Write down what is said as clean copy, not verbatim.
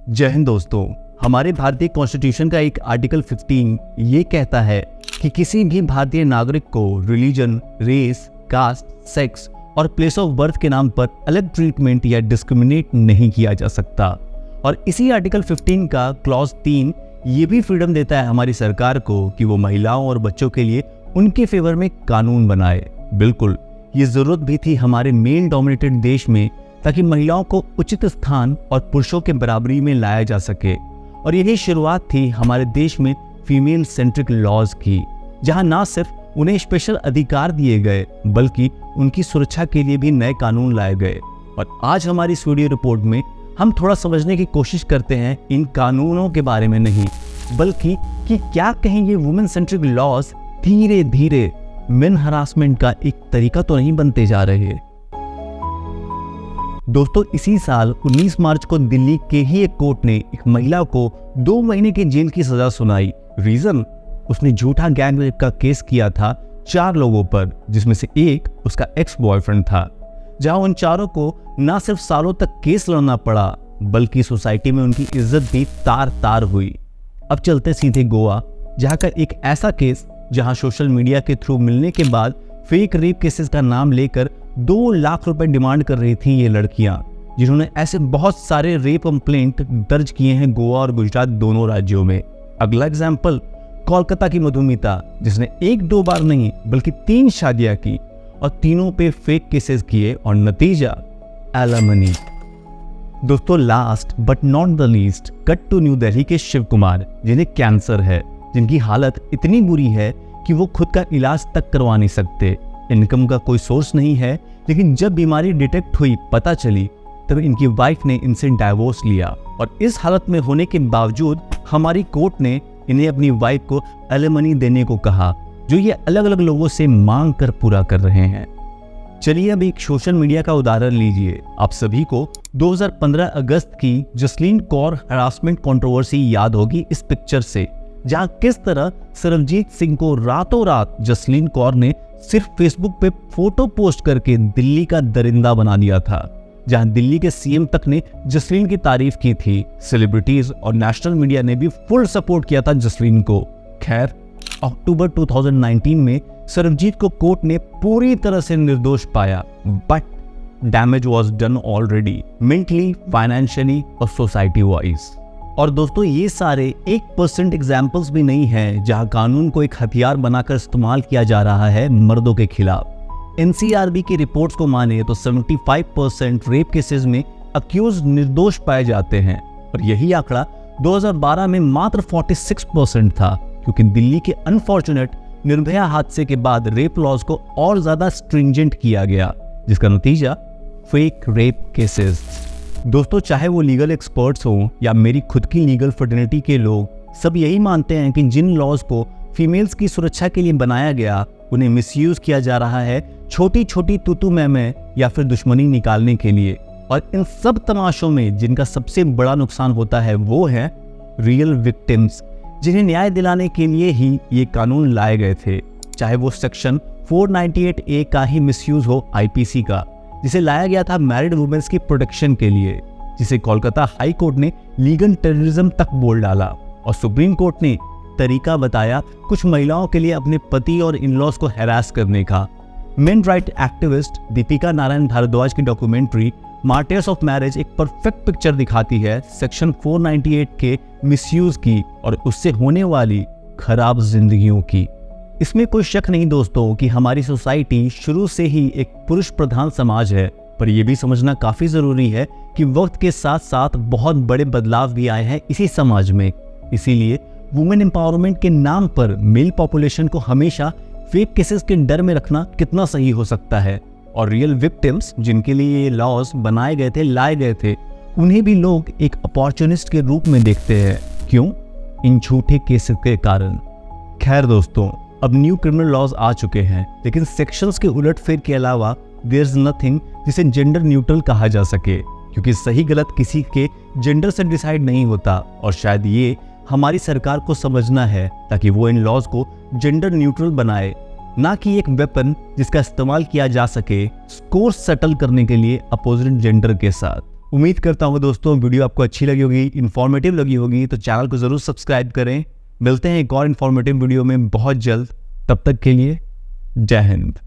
जय हिंद दोस्तों। हमारे भारतीय कॉन्स्टिट्यूशन का एक आर्टिकल 15 ये कहता है कि किसी भी भारतीय नागरिक को रिलीजन, रेस, कास्ट, सेक्स और प्लेस ऑफ बर्थ के नाम पर अलग ट्रीटमेंट या डिस्क्रिमिनेट नहीं किया जा सकता। और इसी आर्टिकल 15 का क्लॉज 3 ये भी फ्रीडम देता है हमारी सरकार को कि वो महिलाओं और बच्चों के लिए उनके फेवर में कानून बनाए। बिल्कुल, ये जरूरत भी थी हमारे मेल डोमिनेटेड देश में, ताकि महिलाओं को उचित स्थान और पुरुषों के बराबरी में लाया जा सके। और यही शुरुआत थी हमारे देश में फीमेल सेंट्रिक लॉज की, जहां ना सिर्फ उन्हें स्पेशल अधिकार दिए गए बल्कि उनकी सुरक्षा के लिए भी नए कानून लाए गए। और आज हमारी इस वीडियो रिपोर्ट में हम थोड़ा समझने की कोशिश करते हैं इन कानूनों के बारे में नहीं, बल्कि कि क्या कहीं ये वुमेन सेंट्रिक लॉज धीरे धीरे मेन हरासमेंट का एक तरीका तो नहीं बनते जा रहे। दोस्तों, इसी साल 19 मार्च को दिल्ली के ही एक कोर्ट ने एक महिला को 2 महीने की जेल की सजा सुनाई। रीजन, उसने झूठा गैंग रेप का केस किया था 4 लोगों पर, जिसमें से एक उसका एक्स बॉयफ्रेंड था। जहां उन चारों को न सिर्फ सालों तक केस लड़ना पड़ा, बल्कि सोसाइटी में उनकी इज्जत भी तार तार हुई। अब चलते सीधे गोवा, जहां का एक ऐसा केस जहां सोशल मीडिया के थ्रू मिलने के बाद फेक रेप केसेस का नाम लेकर 2 लाख रुपए डिमांड कर रही थी ये लड़कियां, जिन्होंने ऐसे बहुत सारे रेप कंप्लेंट दर्ज किए हैं गोवा और गुजरात दोनों राज्यों में। अगला एग्जाम्पल, कोलकाता की मधुमिता, जिसने 1-2 बार नहीं बल्कि 3 शादियां की और तीनों पे फेक केसेस किए और नतीजा एलिमनी। दोस्तों, last but not the least, cut to New Delhi के शिव कुमार, जिन्हें कैंसर है, जिनकी हालत इतनी बुरी है कि वो खुद का इलाज तक करवा नहीं सकते। इनकम का कोई सोर्स नहीं है, लेकिन जब बीमारी डिटेक्ट हुई, पता चली, तब इनकी वाइफ ने इनसे डाइवोर्स लिया। और इस हालत में होने के बावजूद हमारी कोर्ट ने इन्हें अपनी वाइफ को एलिमनी देने को कहा, जो ये अलग अलग लोगों से मांग कर पूरा कर रहे हैं। चलिए अब एक सोशल मीडिया का उदाहरण लीजिए। आप सभी को 2015 अगस्त की जसलीन कौर हरासमेंट कंट्रोवर्सी याद होगी इस पिक्चर से, जहां किस तरह सरबजीत सिंह को रातों रात जसलीन कौर ने सिर्फ फेसबुक पे फोटो पोस्ट करके दिल्ली का दरिंदा बना दिया था, जहां दिल्ली के सीएम तक ने जसलीन की तारीफ की थी। सेलिब्रिटीज और नेशनल मीडिया ने भी फुल सपोर्ट किया था जसलीन को। खैर, अक्टूबर 2019 में सरबजीत को कोर्ट ने पूरी तरह से निर्दोष पाया, but damage was done already, mentally, financially और सोसाइटी वाइज। और दोस्तों, ये सारे 1% एग्जाम्पल्स भी नहीं हैं जहां कानून को एक हथियार बनाकर इस्तेमाल किया जा रहा है मर्दों के खिलाफ। एनसीआरबी की रिपोर्ट्स को माने तो 75% रेप केसेस में अक्यूज निर्दोष पाए जाते हैं, और यही आंकड़ा 2012 में मात्र 46% था, क्योंकि दिल्ली के अनफॉर्चुनेट निर्भया हादसे के बाद रेप लॉज को और ज्यादा स्ट्रिंजेंट किया गया, जिसका नतीजा फेक रेप केसेस। दोस्तों, चाहे वो लीगल एक्सपर्ट्स हों या मेरी खुद की लीगल फ्रेटर्निटी के लोग, सब यही मानते हैं कि जिन लॉज को फीमेल्स की सुरक्षा के लिए बनाया गया, उन्हें मिसयूज किया जा रहा है छोटी छोटी तूतू में या फिर दुश्मनी निकालने के लिए। और इन सब तमाशों में जिनका सबसे बड़ा नुकसान होता है वो है रियल विक्टिम्स, जिन्हें न्याय दिलाने के लिए ही ये कानून लाए गए थे। चाहे वो सेक्शन 498A का ही मिसयूज हो आईपीसी का, जिसे लाया गया था मैरिड वुमेन्स की प्रोटेक्शन के लिए, जिसे कोलकाता हाई कोर्ट ने लीगल टेररिज्म तक बोल डाला, और सुप्रीम कोर्ट ने तरीका बताया कुछ महिलाओं के लिए अपने पति और इन-लॉज को हैरास करने का। Men right activist Deepika Narayan Bhardwaj की डॉक्यूमेंट्री मार्टियर्स ऑफ मैरिज एक परफेक्ट पिक्चर दिखाती है सेक्शन 498 के मिसयूज की और उससे होने वाली खराब जिंदगियों की। इसमें कोई शक नहीं दोस्तों कि हमारी सोसाइटी शुरू से ही एक पुरुष प्रधान समाज है, पर यह भी समझना काफी जरूरी है कि वक्त के साथ साथ बहुत बड़े बदलाव भी आए हैं इसी समाज में। इसीलिए वुमेन एम्पावरमेंट के नाम पर मेल पॉपुलेशन को हमेशा फेक केसेस के डर में रखना कितना सही हो सकता है। और रियल विक्टिम्स, जिनके लिए ये लॉज बनाए गए थे, लाए गए थे, उन्हें भी लोग एक अपॉर्चुनिस्ट के रूप में देखते हैं। क्यों? इन झूठे केसेस के कारण। खैर दोस्तों, अब न्यू क्रिमिनल लॉज आ चुके हैं, लेकिन सेक्शंस के उलटफेर के अलावा देयर इज नथिंग जिसे जेंडर न्यूट्रल कहा जा सके, क्योंकि सही गलत किसी के जेंडर से डिसाइड नहीं होता। और शायद ये हमारी सरकार को समझना है, ताकि वो इन लॉज को जेंडर न्यूट्रल बनाए, ना कि एक वेपन जिसका इस्तेमाल किया जा सके स्कोर सेटल करने के लिए अपोजिट जेंडर के साथ। उम्मीद करता हूँ दोस्तों वीडियो आपको अच्छी लगी होगी, इन्फॉर्मेटिव लगी होगी, तो चैनल को ज़रूर सब्सक्राइब करें। मिलते हैं एक और इन्फॉर्मेटिव वीडियो में बहुत जल्द। तब तक के लिए जय हिंद।